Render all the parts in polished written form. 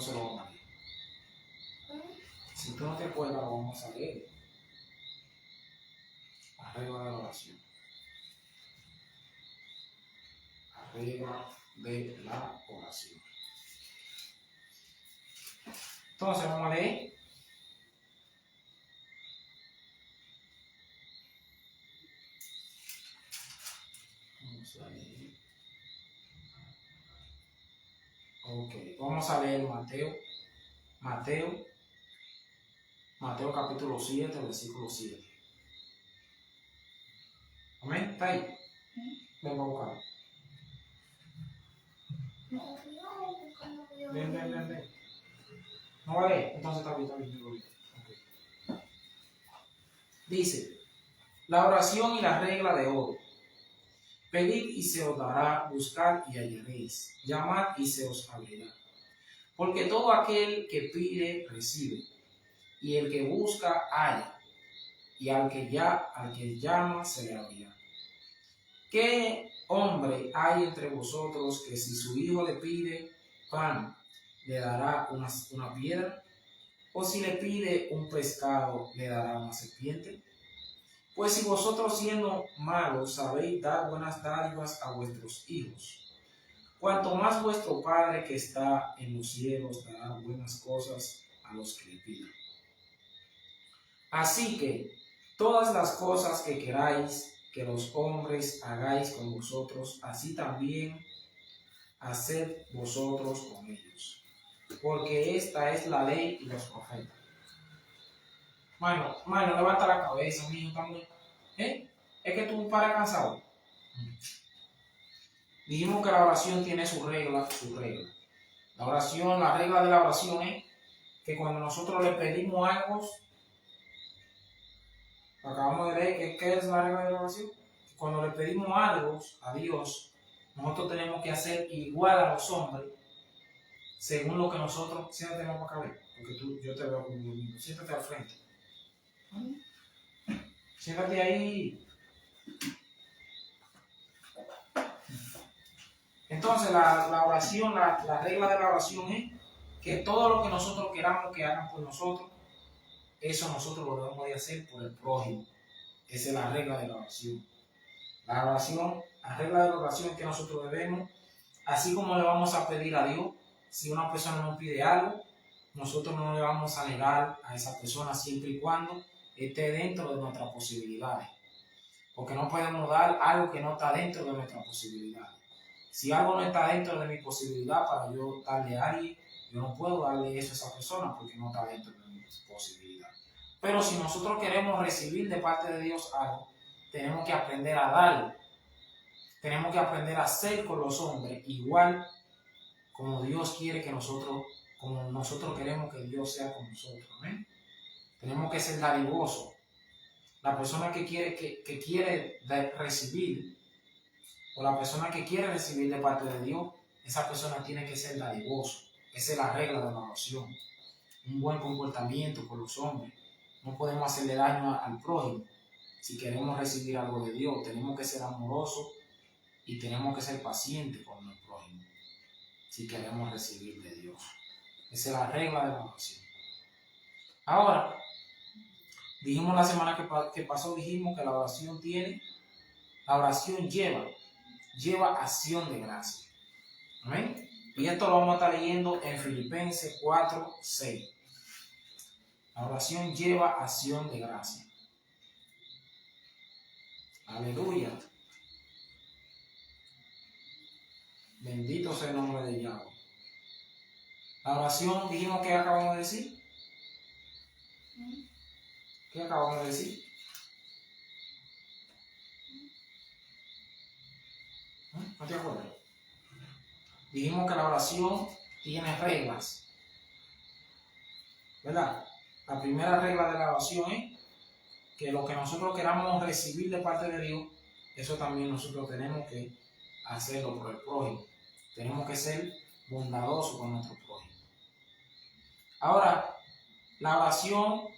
entonces lo vamos a leer. Si tú no te acuerdas, lo vamos a leer. La regla de la oración. La regla de la oración. Entonces vamos a leer. Vamos a leer. Ok, vamos a leer Mateo capítulo 7, versículo 7. ¿Amén? ¿Está ahí? Vengo a buscar. Ven. No vale, entonces está bien. Okay. Dice, la oración y la regla de oro. Pedid y se os dará, buscad y hallaréis, llamad y se os abrirá. Porque todo aquel que pide, recibe, y el que busca, halla, y al que llama, se le abrirá. ¿Qué hombre hay entre vosotros que si su hijo le pide pan, le dará una piedra? ¿O si le pide un pescado, le dará una serpiente? Pues si vosotros siendo malos sabéis dar buenas dádivas a vuestros hijos, cuanto más vuestro Padre que está en los cielos dará buenas cosas a los que le pidan. Así que todas las cosas que queráis que los hombres hagáis con vosotros, así también haced vosotros con ellos, porque esta es la ley y los profetas. Mano, levanta la cabeza, mijo, también. Es que tú paras cansado. Dijimos que la oración tiene su regla. La regla de la oración es que cuando nosotros le pedimos algo, acabamos de leer ¿qué es la regla de la oración? Cuando le pedimos algo a Dios, nosotros tenemos que hacer igual a los hombres, según lo que nosotros, siéntate más para acá, porque yo te veo como un niño, siéntate al frente. Siéntate ahí. Entonces la oración, la regla de la oración es que todo lo que nosotros queramos que hagan por nosotros, eso nosotros lo debemos de hacer por el prójimo. Esa es la regla de la oración. La regla de la oración es que nosotros debemos, así como le vamos a pedir a Dios, si una persona nos pide algo, nosotros no le vamos a negar a esa persona siempre y cuando esté dentro de nuestras posibilidades. Porque no podemos dar algo que no está dentro de nuestras posibilidades. Si algo no está dentro de mi posibilidad para yo darle a alguien, yo no puedo darle eso a esa persona porque no está dentro de mi posibilidad. Pero si nosotros queremos recibir de parte de Dios algo, tenemos que aprender a darle. Tenemos que aprender a ser con los hombres igual como Dios quiere que nosotros, como nosotros queremos que Dios sea con nosotros. ¿Amén? Tenemos que ser dadivosos. La persona que quiere recibir, o la persona que quiere recibir de parte de Dios, esa persona tiene que ser dadivoso. Esa es la regla de la oración. Un buen comportamiento con los hombres. No podemos hacerle daño al prójimo. Si queremos recibir algo de Dios, tenemos que ser amorosos y tenemos que ser pacientes con el prójimo. Si queremos recibir de Dios. Esa es la regla de la oración. Ahora, dijimos la semana que pasó, dijimos que la oración lleva acción de gracia. ¿Amén? Y esto lo vamos a estar leyendo en Filipenses 4:6. La oración lleva acción de gracia. Aleluya. Bendito sea el nombre de Yahweh. La oración, dijimos que acabamos de decir. ¿Qué acabamos de decir? ¿No te acuerdas? Dijimos que la oración tiene reglas. ¿Verdad? La primera regla de la oración es que lo que nosotros queramos recibir de parte de Dios, eso también nosotros tenemos que hacerlo por el prójimo. Tenemos que ser bondadosos con nuestro prójimo. Ahora, la oración,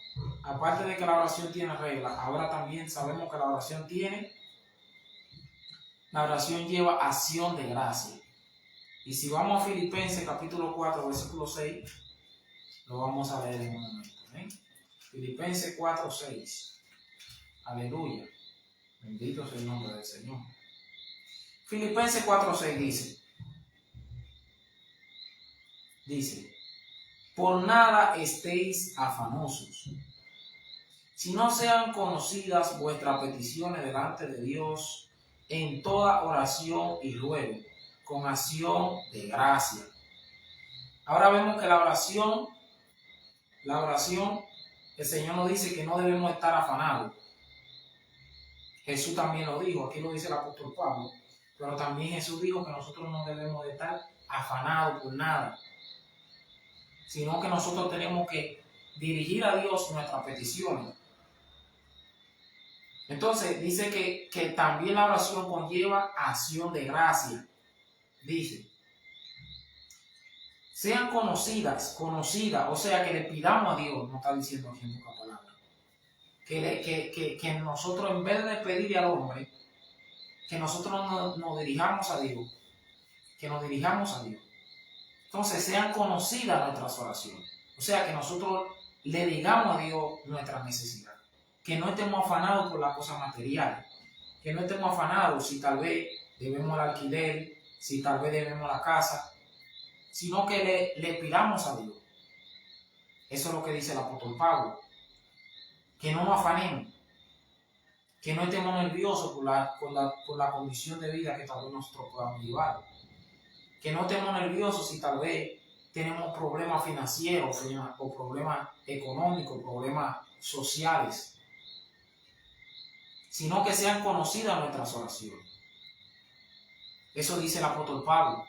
aparte de que la oración tiene reglas, ahora también sabemos que la oración lleva acción de gracia. Y si vamos a Filipenses capítulo 4, versículo 6, lo vamos a leer en un momento. Filipenses 4, 6. Aleluya. Bendito sea el nombre del Señor. Filipenses 4, 6 dice, por nada estéis afanosos, si no sean conocidas vuestras peticiones delante de Dios en toda oración y ruego, con acción de gracia. Ahora vemos que la oración, el Señor nos dice que no debemos estar afanados. Jesús también lo dijo, aquí lo dice el apóstol Pablo, pero también Jesús dijo que nosotros no debemos de estar afanados por nada, sino que nosotros tenemos que dirigir a Dios nuestras peticiones. Entonces dice que también la oración conlleva acción de gracia. Dice, sean conocidas, o sea que le pidamos a Dios, no está diciendo aquí en pocas palabras, que nosotros en vez de pedirle al hombre, que nosotros nos dirijamos a Dios, Entonces sean conocidas nuestras oraciones, o sea que nosotros le digamos a Dios nuestra necesidad. Que no estemos afanados por las cosas materiales, que no estemos afanados si tal vez debemos el alquiler, si tal vez debemos la casa, sino que le pidamos a Dios. Eso es lo que dice el apóstol Pablo, que no nos afanemos, que no estemos nerviosos por la condición de vida que tal vez nosotros podamos llevar, que no estemos nerviosos si tal vez tenemos problemas financieros o problemas económicos, problemas sociales, sino que sean conocidas nuestras oraciones. Eso dice el apóstol Pablo.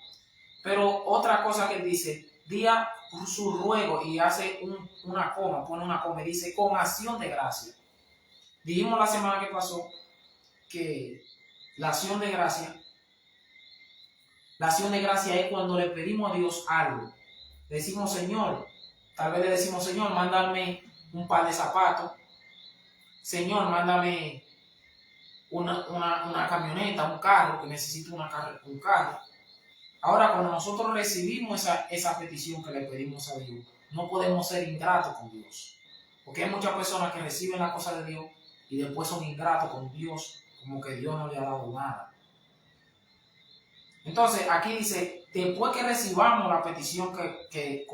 Pero otra cosa que él dice, día su ruego y hace una coma, pone una coma y dice con acción de gracia. Dijimos la semana que pasó que la acción de gracia es cuando le pedimos a Dios algo. Le decimos, Señor, tal vez le decimos, Señor, mándame un par de zapatos. Señor, mándame una camioneta, un carro, que necesito un carro. Ahora, cuando nosotros recibimos esa petición que le pedimos a Dios, no podemos ser ingratos con Dios. Porque hay muchas personas que reciben la cosa de Dios y después son ingratos con Dios, como que Dios no le ha dado nada. Entonces, aquí dice, después que recibamos la petición, que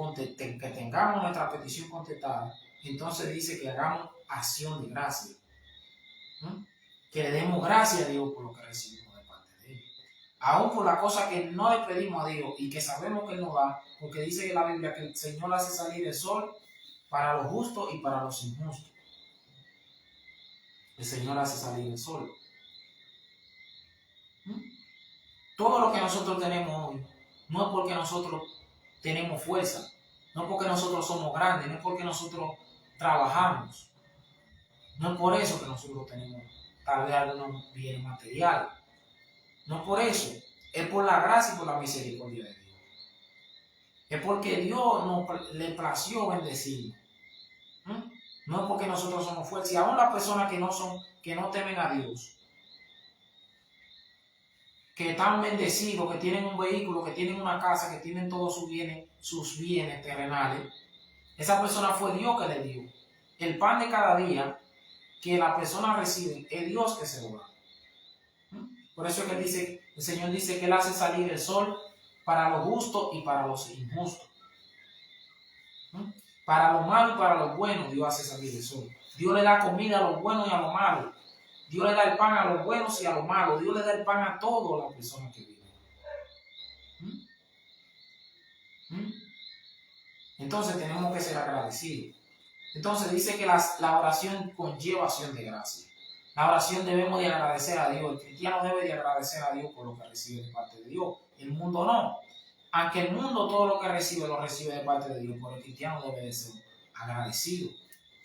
tengamos nuestra petición contestada, entonces dice que hagamos acción de gracia. Que le demos gracias a Dios por lo que recibimos de parte de Él. Aún por la cosa que no le pedimos a Dios y que sabemos que Él nos da, porque dice en la Biblia que el Señor hace salir el sol para los justos y para los injustos. El Señor hace salir el sol. Todo lo que nosotros tenemos hoy no es porque nosotros tenemos fuerza, no es porque nosotros somos grandes, no es porque nosotros trabajamos, no es por eso que nosotros tenemos tal vez algunos bienes materiales, no por eso, es por la gracia y por la misericordia de Dios. Es porque Dios le plació bendecirnos. No es porque nosotros somos fuertes. Y aún las personas que no temen a Dios, que están bendecidos, que tienen un vehículo, que tienen una casa, que tienen todos sus bienes terrenales, esa persona fue Dios que le dio. El pan de cada día que la persona recibe es Dios que se lo da. Por eso es que el Señor dice que Él hace salir el sol para los justos y para los injustos. Para lo malo y para lo bueno Dios hace salir el sol. Dios le da comida a los buenos y a los malos. Dios le da el pan a los buenos y a los malos. Dios le da el pan a todas las personas que viven. Entonces tenemos que ser agradecidos. Entonces dice que la oración conlleva acción de gracia. La oración debemos de agradecer a Dios. El cristiano debe de agradecer a Dios por lo que recibe de parte de Dios. El mundo no. Aunque el mundo todo lo que recibe lo recibe de parte de Dios, pero el cristiano debe de ser agradecido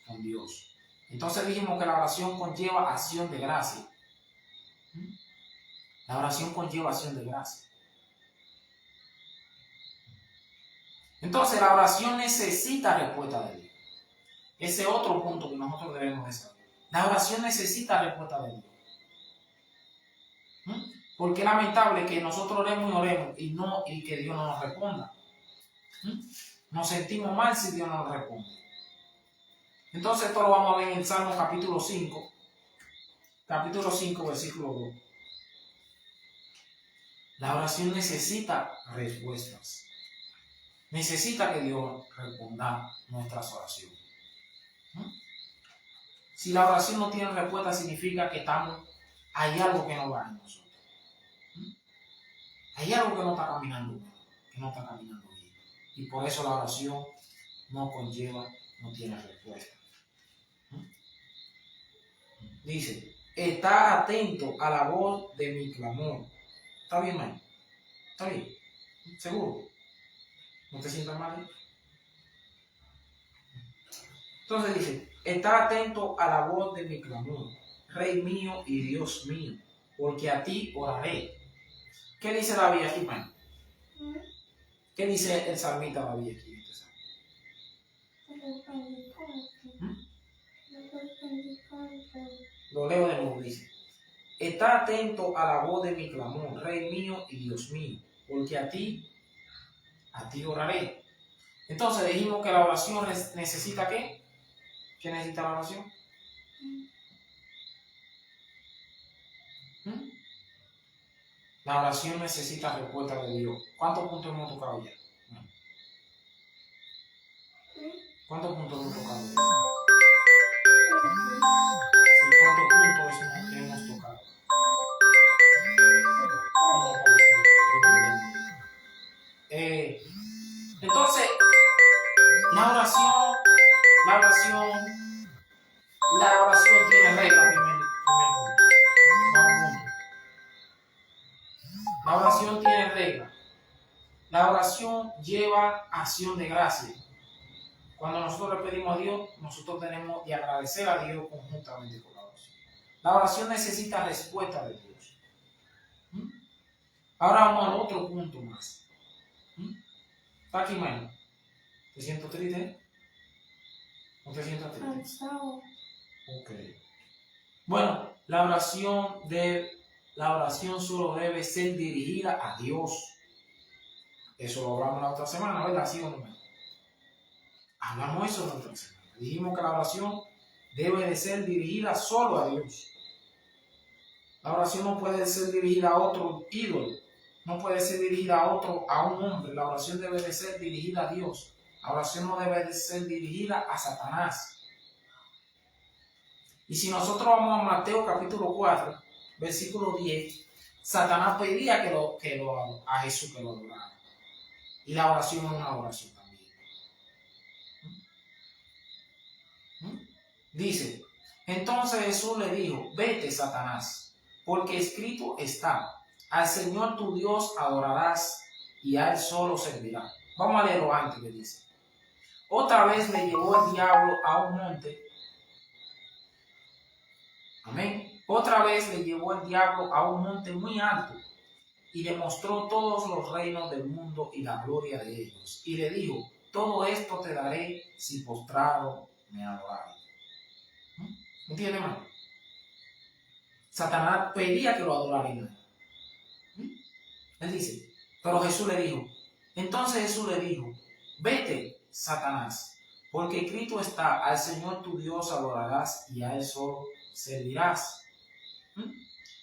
con Dios. Entonces dijimos que la oración conlleva acción de gracia. La oración conlleva acción de gracia. Entonces la oración necesita respuesta de Dios. Ese es otro punto que nosotros debemos de saber. La oración necesita respuesta de Dios. Porque es lamentable que nosotros oremos y que Dios no nos responda. Nos sentimos mal si Dios no nos responde. Entonces esto lo vamos a ver en el Salmo capítulo 5. Capítulo 5, versículo 2. La oración necesita respuestas. Necesita que Dios responda nuestras oraciones. Si la oración no tiene respuesta, significa que hay algo que no va en nosotros. Hay algo que no está caminando bien. Y por eso la oración no tiene respuesta. Dice, está atento a la voz de mi clamor. ¿Está bien, man? ¿Está bien? ¿Seguro? ¿No te sientas mal? Entonces dice, está atento a la voz de mi clamor, Rey mío y Dios mío, porque a ti oraré. ¿Qué dice David aquí, man? ¿Qué dice el salmista David aquí? Lo leo de nuevo, dice, está atento a la voz de mi clamor, Rey mío y Dios mío, porque a ti oraré. Entonces dijimos que la oración necesita ¿qué? ¿Qué necesita la oración? La oración necesita respuesta de Dios. ¿Cuántos puntos hemos tocado ya? ¿Cuántos puntos hemos tocado ya? Sí, ¿cuántos puntos hemos tocado? Entonces, la oración tiene reglas, primer punto. La oración tiene reglas. La oración lleva acción de gracia. Cuando nosotros le pedimos a Dios, nosotros tenemos que agradecer a Dios conjuntamente con la oración. La oración necesita respuesta de Dios. Ahora vamos al otro punto más. ¿Está aquí, mano? ¿Te siento triste? ¿No te sientas triste? Cansado. Ok. Bueno, la oración solo debe ser dirigida a Dios. Eso lo hablamos la otra semana, ¿verdad? ¿Sí o no? Hablamos eso la otra semana. Dijimos que la oración debe de ser dirigida solo a Dios. La oración no puede ser dirigida a otro ídolo. No puede ser dirigida a un hombre. La oración debe de ser dirigida a Dios. La oración no debe de ser dirigida a Satanás. Y si nosotros vamos a Mateo capítulo 4, versículo 10, Satanás pedía a Jesús que lo adorara. Y la oración es una oración también. Dice, entonces Jesús le dijo, vete, Satanás, porque escrito está, al Señor tu Dios adorarás y a Él solo servirás. Vamos a leerlo antes que dice. Otra vez le llevó el diablo a un monte. Amén. Otra vez le llevó el diablo a un monte muy alto y le mostró todos los reinos del mundo y la gloria de ellos. Y le dijo, todo esto te daré si postrado me adorares. ¿Entiende, hermano? Satanás pedía que lo adoraran. Él dice, pero Jesús le dijo, entonces Jesús le dijo, vete, Satanás, porque escrito está, al Señor tu Dios adorarás y a Él solo servirás.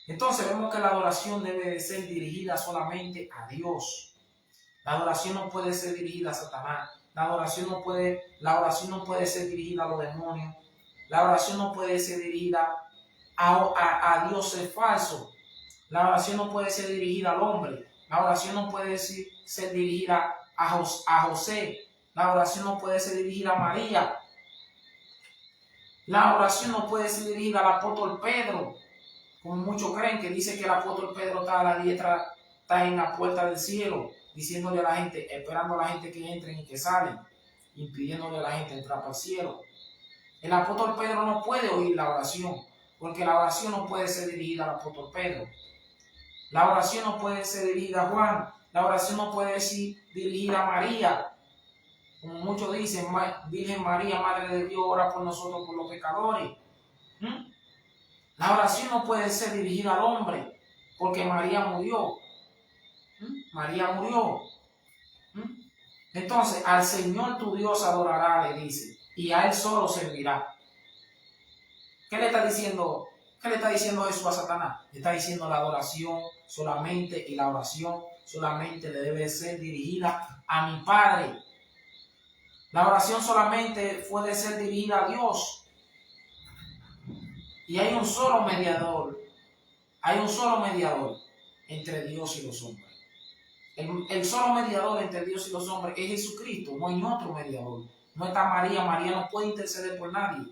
Entonces vemos que la adoración debe de ser dirigida solamente a Dios. La adoración no puede ser dirigida a Satanás. La oración no puede ser dirigida a los demonios. La oración no puede ser dirigida a dioses falsos. La oración no puede ser dirigida al hombre. La oración no puede ser dirigida a José. La oración no puede ser dirigida a María. La oración no puede ser dirigida al apóstol Pedro, como muchos creen, que dice que el apóstol Pedro está a la diestra, está en la puerta del cielo, diciéndole a la gente, esperando a la gente que entren y que salen, impidiéndole a la gente entrar para el cielo. El apóstol Pedro no puede oír la oración, porque la oración no puede ser dirigida al apóstol Pedro. La oración no puede ser dirigida a Juan. La oración no puede ser dirigida a María. Como muchos dicen, Virgen María, Madre de Dios, ora por nosotros, por los pecadores. La oración no puede ser dirigida al hombre. porque María murió. María murió. Entonces, al Señor tu Dios adorará, le dice, y a Él solo servirá. ¿Qué le está diciendo? ¿Qué le está diciendo Jesús a Satanás? Le está diciendo la adoración solamente y la oración solamente le debe ser dirigida a mi Padre. La oración solamente puede ser dirigida a Dios. Y hay un solo mediador. Hay un solo mediador entre Dios y los hombres. El solo mediador entre Dios y los hombres es Jesucristo. No hay otro mediador. No está María. María no puede interceder por nadie.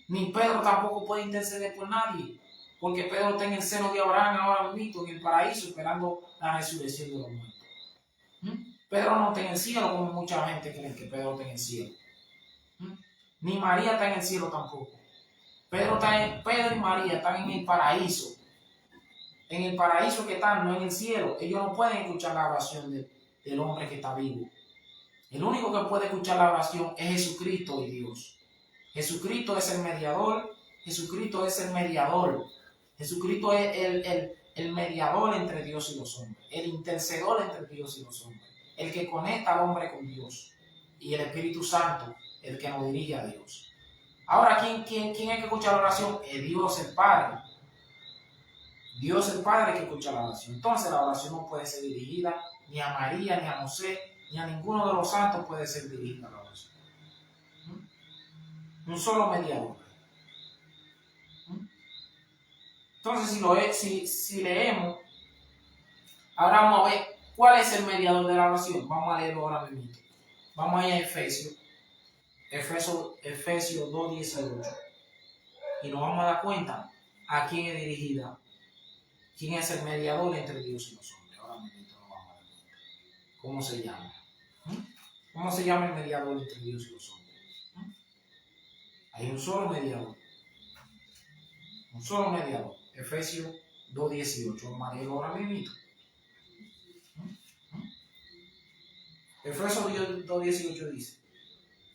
Ni Pedro tampoco puede interceder por nadie. Porque Pedro está en el seno de Abraham ahora mismo, en el paraíso, esperando la resurrección de los muertos. Pedro no está en el cielo, como mucha gente cree que Pedro está en el cielo. Ni María está en el cielo tampoco. Pedro y María están en el paraíso. En el paraíso que están, no en el cielo. Ellos no pueden escuchar la oración del hombre que está vivo. El único que puede escuchar la oración es Jesucristo y Dios. Jesucristo es el mediador. Jesucristo es el mediador. Jesucristo es el mediador entre Dios y los hombres. El intercedor entre Dios y los hombres. El que conecta al hombre con Dios. Y el Espíritu Santo, el que nos dirige a Dios. Ahora, ¿quién es que escucha la oración? Es Dios el Padre. Dios el Padre que escucha la oración. Entonces la oración no puede ser dirigida ni a María, ni a José, ni a ninguno de los santos puede ser dirigida la oración. Un solo mediador. Entonces si leemos, ahora vamos a ver cuál es el mediador de la oración. Vamos a leerlo ahora mismo. Vamos a ir a Efesios 2:18. Y nos vamos a dar cuenta a quién es dirigida. ¿Quién es el mediador entre Dios y los hombres? Ahora mismo nos vamos a dar cuenta. ¿Cómo se llama? ¿Cómo se llama el mediador entre Dios y los hombres? Hay un solo mediador. Un solo mediador. Efesios 2:18. Vamos a leerlo ahora mismo. Efesios 2:18 dice: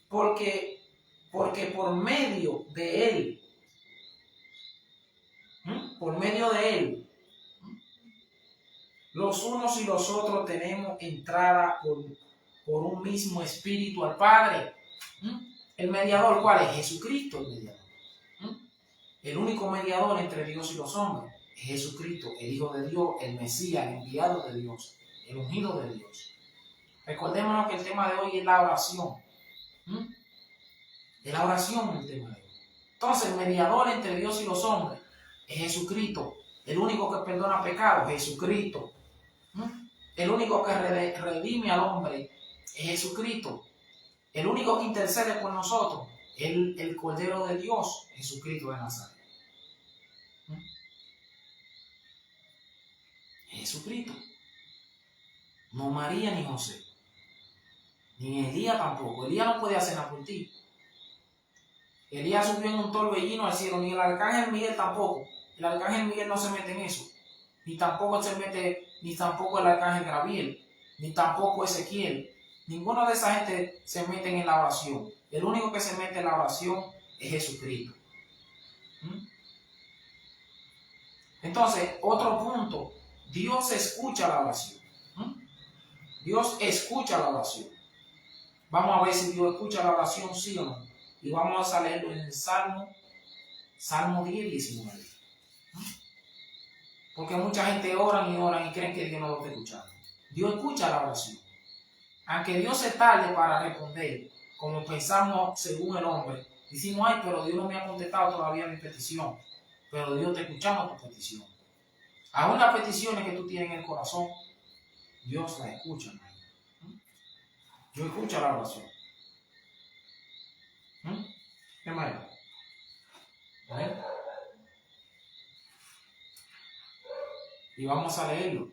porque por medio de él, los unos y los otros tenemos entrada por un mismo espíritu al Padre. ¿El mediador cuál es? Jesucristo el mediador. El único mediador entre Dios y los hombres es Jesucristo, el Hijo de Dios, el Mesías, el enviado de Dios, el ungido de Dios. Recordémonos que el tema de hoy es la oración. Es la oración el tema de hoy. Entonces, el mediador entre Dios y los hombres es Jesucristo. El único que perdona pecados, Jesucristo. El único que redime al hombre es Jesucristo. El único que intercede por nosotros es el Cordero de Dios, Jesucristo de Nazaret. Jesucristo. No María ni José. Ni Elías tampoco. Elías no puede hacer nada por ti. Elías subió en un torbellino al cielo, ni el arcángel Miguel tampoco. El arcángel Miguel no se mete en eso. Ni tampoco el arcángel Gabriel, ni tampoco Ezequiel. Ninguno de esa gente se mete en la oración. El único que se mete en la oración es Jesucristo. Entonces, otro punto, Dios escucha la oración. Dios escucha la oración. Vamos a ver si Dios escucha la oración, sí o no. Y vamos a leerlo en el Salmo 10:19. Porque mucha gente oran y creen que Dios no lo está escuchando. Dios escucha la oración. Aunque Dios se tarde para responder, como pensamos según el hombre, decimos, ay, pero Dios no me ha contestado todavía mi petición. Pero Dios te escuchamos tu petición. Aún las peticiones que tú tienes en el corazón, Dios las escucha. Dios escucha la oración. ¿Qué más? Y vamos a leerlo.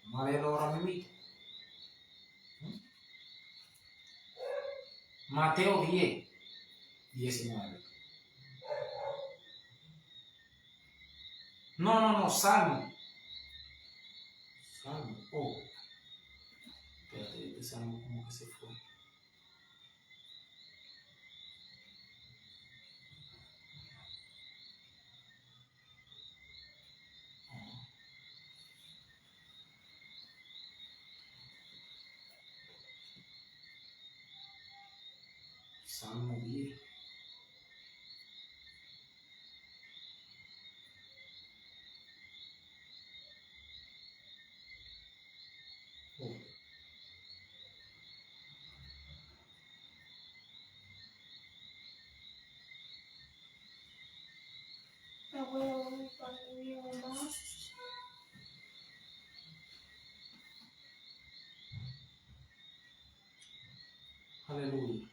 Vamos a leerlo ahora mismo. Mateo 10:19. No, Salmo. Oh. Espérate, este Salmo como que se fue. Salmo 10. Aleluya.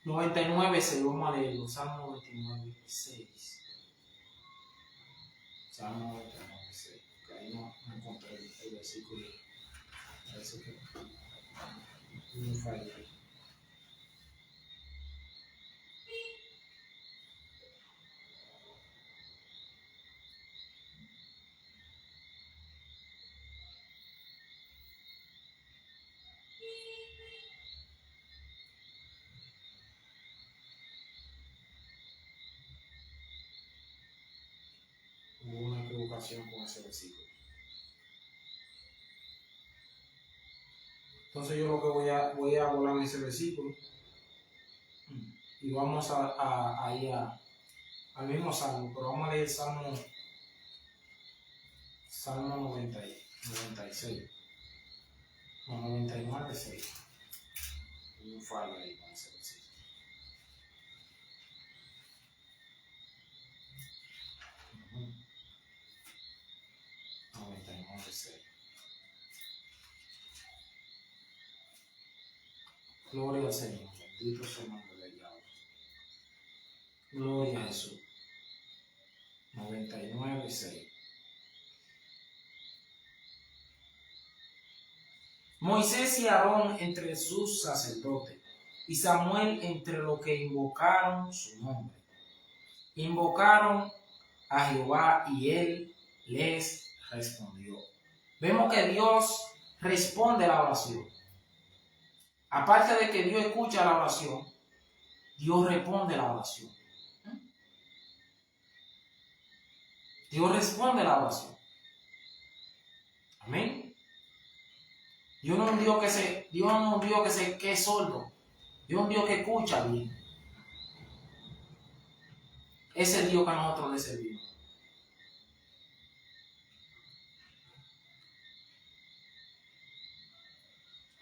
99, se vamos a leerlo. Salmo 99, 6. Salmo 99, 6. Que ahí no encontré el versículo. Parece que no falla. Hubo una equivocación con ese versículo. Entonces yo lo que voy a volar ese versículo y vamos a ir al mismo salmo, pero vamos a leer Salmo 96. No, 99, 6. No falla ahí con ese versículo. Uh-huh. 99, 6. Gloria al Señor, bendito sea el nombre de Yahweh. Gloria a Jesús. 99, 6. Moisés y Aarón entre sus sacerdotes, y Samuel entre los que invocaron su nombre. Invocaron a Jehová y él les respondió. Vemos que Dios responde a la oración. Aparte de que Dios escucha la oración, Dios responde a la oración. Dios responde a la oración. Amén. Dios no es un Dios que es sordo. Dios es un Dios que escucha bien. Ese es el Dios que a nosotros le servimos.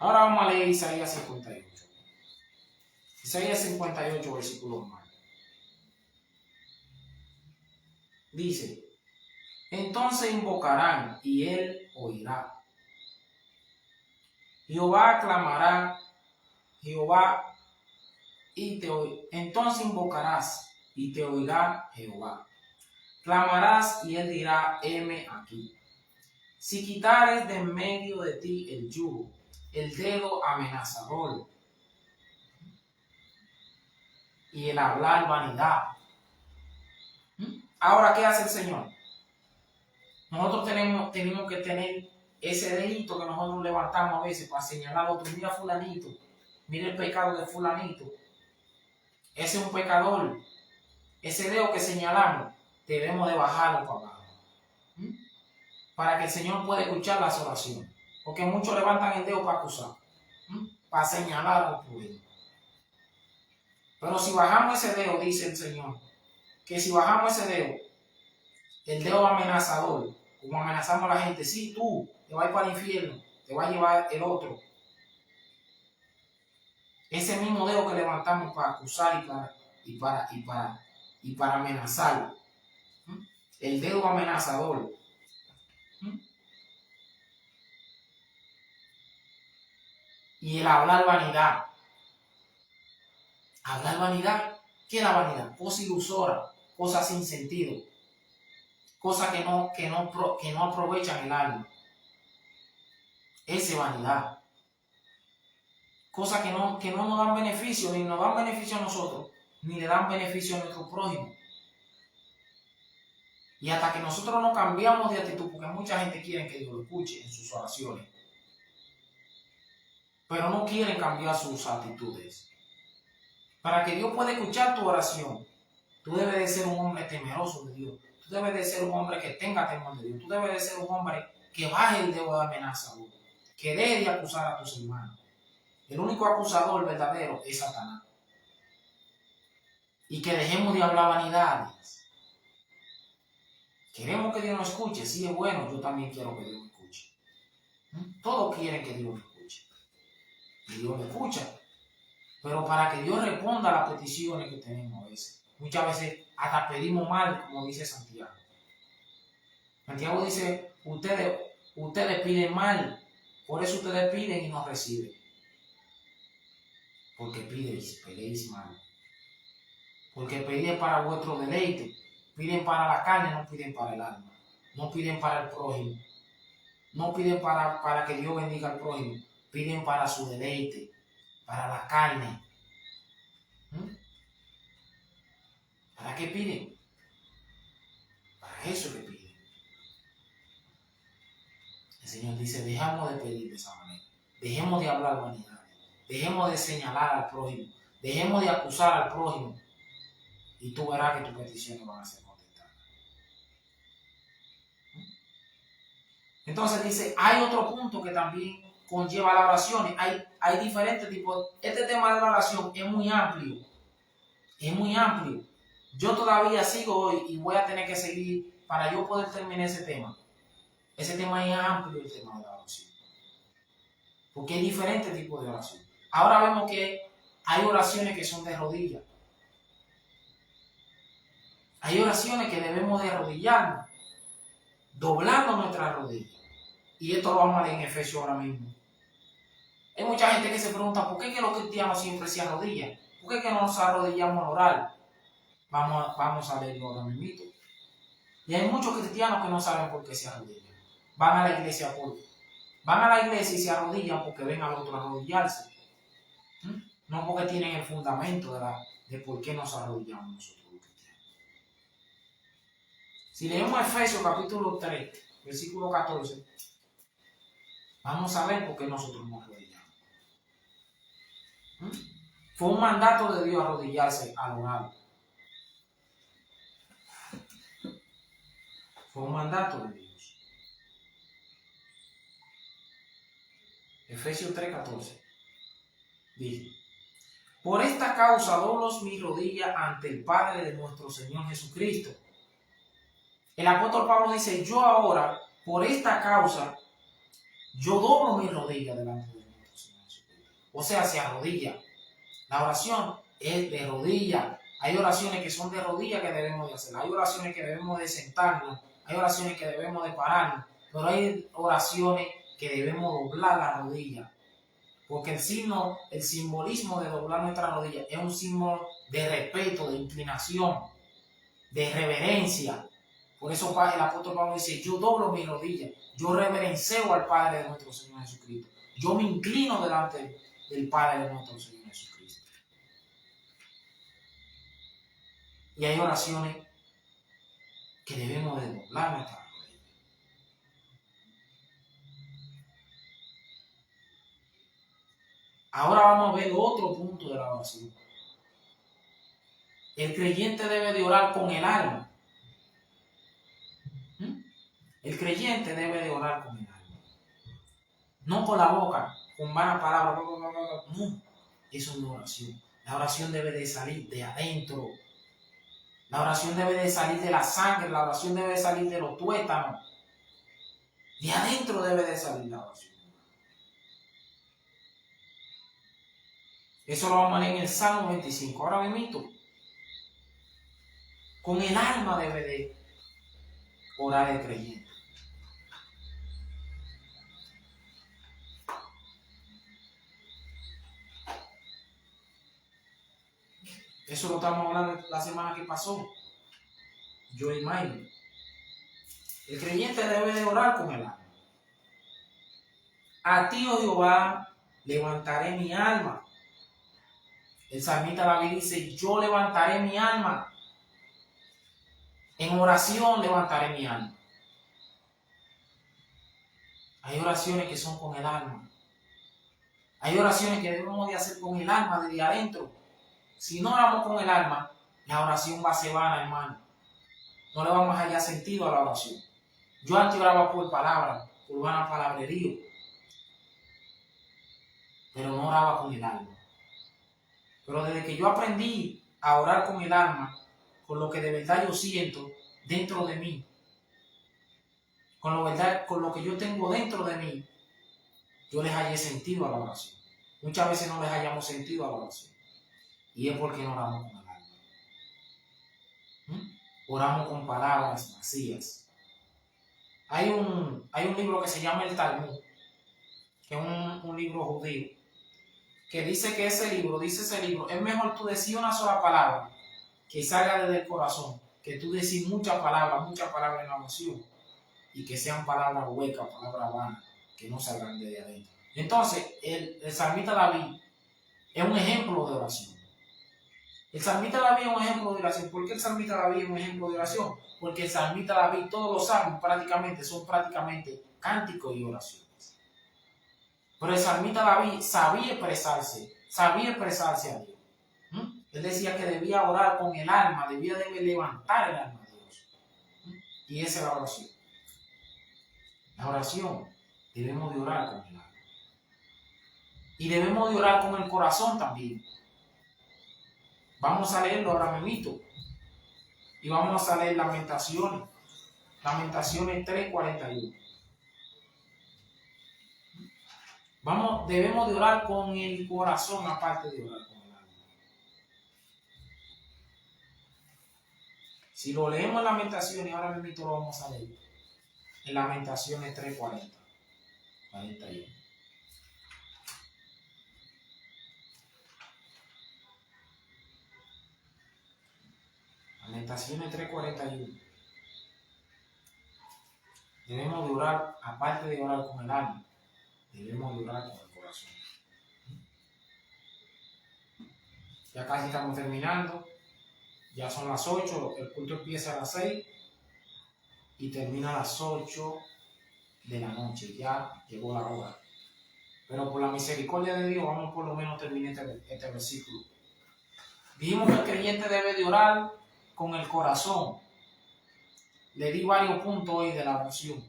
Ahora vamos a leer Isaías 58. Isaías 58, versículo 1. Dice: entonces invocarán y él oirá. Jehová clamará, Jehová, y te oirá. Entonces invocarás y te oirá Jehová. Clamarás y él dirá: heme aquí. Si quitares de en medio de ti el yugo, el dedo amenazador y el hablar vanidad. Ahora, ¿qué hace el Señor? Nosotros tenemos que tener ese dedito que nosotros levantamos a veces para señalar a otro. Mira fulanito, mira el pecado de fulanito. Ese es un pecador. Ese dedo que señalamos debemos de bajarlo para abajo. Para que el Señor pueda escuchar las oraciones. Porque muchos levantan el dedo para acusar, para señalar a otro. Pero si bajamos ese dedo, dice el Señor, que si bajamos ese dedo, el dedo amenazador, como amenazamos a la gente, sí, tú te vas a ir para el infierno, te va a llevar el otro. Ese mismo dedo que levantamos para acusar y para amenazar. El dedo amenazador. Y el hablar vanidad. Hablar vanidad. ¿Qué es la vanidad? Cosa ilusora, cosas sin sentido, cosas que no aprovechan el alma. Esa es vanidad. Cosas que no nos dan beneficio, ni nos dan beneficio a nosotros, ni le dan beneficio a nuestro prójimo. Y hasta que nosotros no cambiamos de actitud, porque mucha gente quiere que Dios lo escuche en sus oraciones, pero no quieren cambiar sus actitudes. Para que Dios pueda escuchar tu oración, tú debes de ser un hombre temeroso de Dios. Tú debes de ser un hombre que tenga temor de Dios. Tú debes de ser un hombre que baje el dedo de amenaza, que deje de acusar a tus hermanos. El único acusador verdadero es Satanás. Y que dejemos de hablar vanidades. Queremos que Dios nos escuche. Sí, es bueno, yo también quiero que Dios me escuche. Todos quieren que Dios me escuche. Y Dios me escucha. Pero para que Dios responda a las peticiones que tenemos a veces. Muchas veces hasta pedimos mal, como dice Santiago. Santiago dice, ustedes piden mal, por eso ustedes piden y no reciben. Porque pedéis mal. Porque piden para vuestro deleite. Piden para la carne, no piden para el alma. No piden para el prójimo. No piden para que Dios bendiga al prójimo. Piden para su deleite, para la carne. ¿Para qué piden? Para eso que piden. El Señor dice, dejamos de pedir de esa manera. Dejemos de hablar vanidades. Dejemos de señalar al prójimo. Dejemos de acusar al prójimo. Y tú verás que tus peticiones van a ser contestadas. Entonces dice, hay otro punto que también conlleva la oración. Hay diferentes tipos. Este tema de la oración es muy amplio. Es muy amplio. Yo todavía sigo hoy y voy a tener que seguir para yo poder terminar ese tema. Ese tema es amplio, el tema de la oración. Porque hay diferentes tipos de oración. Ahora vemos que hay oraciones que son de rodillas. Hay oraciones que debemos de arrodillarnos, doblando nuestras rodillas. Y esto lo vamos a leer en Efesios ahora mismo. Hay mucha gente que se pregunta, ¿por qué que los cristianos siempre se arrodillan? ¿Por qué que no nos arrodillamos a orar? Vamos a leerlo ahora mismo. Y hay muchos cristianos que no saben por qué se arrodillan. Van a la iglesia y se arrodillan porque ven al otro arrodillarse. No porque tienen el fundamento de por qué nos arrodillamos nosotros los cristianos. Si leemos Efesios capítulo 3, versículo 14, vamos a ver por qué nosotros nos arrodillamos. Fue un mandato de Dios arrodillarse al orar. Fue un mandato de Dios. Efesios 3:14 dice, por esta causa doblo mis rodillas ante el Padre de nuestro Señor Jesucristo. El apóstol Pablo dice, yo ahora, por esta causa, yo doblo mis rodillas delante de nuestro Señor Jesucristo. O sea, se arrodilla. La oración es de rodillas. Hay oraciones que son de rodillas que debemos de hacer. Hay oraciones que debemos de sentarnos. Hay oraciones que debemos de pararnos. Pero hay oraciones que debemos doblar la rodilla. Porque el simbolismo de doblar nuestra rodilla es un símbolo de respeto, de inclinación, de reverencia. Por eso el apóstol Pablo dice, yo doblo mis rodillas, yo reverencio al Padre de nuestro Señor Jesucristo. Yo me inclino delante del Padre de nuestro Señor Jesucristo. Y hay oraciones que debemos de doblar nuestra rodilla. Ahora vamos a ver otro punto de la oración. El creyente debe de orar con el alma. El creyente debe de orar con el alma. No con la boca, con vanas palabras. No, eso no es oración. La oración debe de salir de adentro. La oración debe de salir de la sangre. La oración debe de salir de los tuétanos. De adentro debe de salir la oración. Eso lo vamos a leer en el Salmo 25. Ahora mismo. Con el alma debe de orar el creyente. Eso lo estamos hablando la semana que pasó. Yo y Mayo. El creyente debe de orar con el alma. A ti, oh Jehová, levantaré mi alma. El salmista David dice, yo levantaré mi alma. En oración levantaré mi alma. Hay oraciones que son con el alma. Hay oraciones que debemos de hacer con el alma desde adentro. Si no oramos con el alma, la oración va a ser vana, hermano. No le vamos a hallar sentido a la oración. Yo antes oraba por palabras, por vana palabrerío. Pero no oraba con el alma. Pero desde que yo aprendí a orar con el alma, con lo que de verdad yo siento dentro de mí, con lo que yo tengo dentro de mí, yo les hallé sentido a la oración. Muchas veces no les hallamos sentido a la oración. Y es porque no oramos con el alma. Oramos con palabras vacías. Hay un libro que se llama el Talmud, que es un libro judío, que dice que ese libro, es mejor tú decir una sola palabra que salga desde el corazón, que tú decir muchas palabras en la oración, y que sean palabras huecas, palabras vanas, que no salgan de adentro. Entonces, el salmista David es un ejemplo de oración. El salmista David es un ejemplo de oración. ¿Por qué el salmista David es un ejemplo de oración? Porque el salmista David, todos los salmos son prácticamente cánticos y oraciones. Pero el salmista David sabía expresarse a Dios. Él decía que debía orar con el alma, debía levantar el alma a Dios. Y esa es la oración. La oración, debemos de orar con el alma. Y debemos de orar con el corazón también. Vamos a leerlo ahora mismo. Y vamos a leer Lamentaciones 3:41. Debemos de orar con el corazón aparte de orar con el alma. Si lo leemos en Lamentaciones, ahora mismo lo vamos a leer. En Lamentaciones 3:41. Lamentaciones 3:41. Debemos de orar, aparte de orar con el alma, debemos de orar con el corazón. Ya casi estamos terminando. Ya son las 8, el culto empieza a las 6 y termina a las 8 de la noche. Ya llegó la hora. Pero por la misericordia de Dios, vamos por lo menos a terminar este versículo. Dijimos que el creyente debe de orar con el corazón. Le di varios puntos hoy de la oración.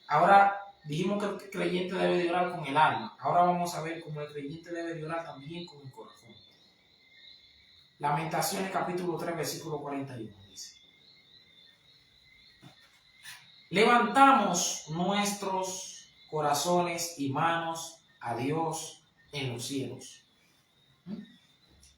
Ahora dijimos que el creyente debe de orar con el alma. Ahora vamos a ver cómo el creyente debe de orar también con el corazón. Lamentaciones capítulo 3, versículo 41 dice: levantamos nuestros corazones y manos a Dios en los cielos.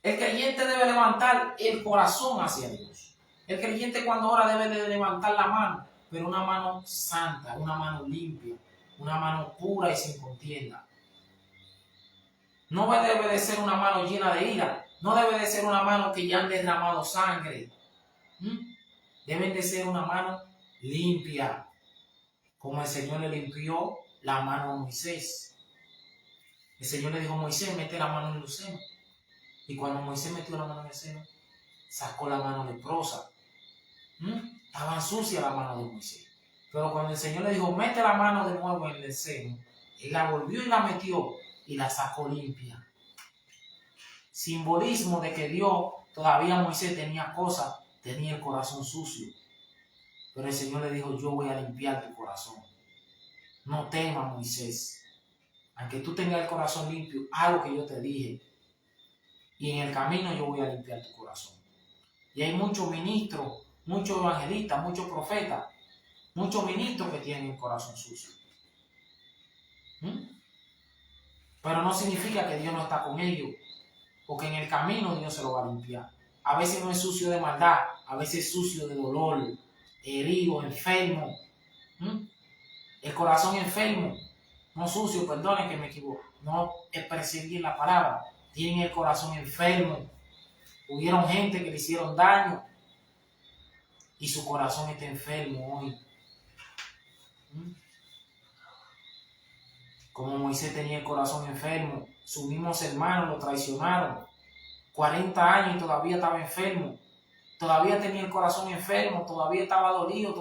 El creyente debe levantar el corazón hacia Dios. El creyente cuando ora debe de levantar la mano, pero una mano santa, una mano limpia, una mano pura y sin contienda. No debe de ser una mano llena de ira, no debe de ser una mano que ya han derramado sangre. Deben de ser una mano limpia, como el Señor le limpió la mano a Moisés. El Señor le dijo a Moisés: mete la mano en el seno. Y cuando Moisés metió la mano en el seno, sacó la mano leprosa. Estaba sucia la mano de Moisés. Pero cuando el Señor le dijo: mete la mano de nuevo en el seno, él la volvió y la metió y la sacó limpia. Simbolismo de que Dios, todavía Moisés tenía cosas, tenía el corazón sucio. Pero el Señor le dijo: yo voy a limpiar tu corazón. No temas, Moisés. Aunque tú tengas el corazón limpio, haz lo que yo te dije. Y en el camino yo voy a limpiar tu corazón. Y hay muchos ministros, muchos evangelistas, muchos profetas, muchos ministros que tienen el corazón sucio. Pero no significa que Dios no está con ellos, porque en el camino Dios se lo va a limpiar. A veces no es sucio de maldad, a veces es sucio de dolor, herido, enfermo. El corazón enfermo, no sucio, perdone que me equivoco, no expresé bien la palabra. Tienen el corazón enfermo. Hubieron gente que le hicieron daño y su corazón está enfermo hoy. Como Moisés tenía el corazón enfermo, sus mismos hermanos lo traicionaron. 40 años y todavía estaba enfermo. Todavía tenía el corazón enfermo, todavía estaba dolido,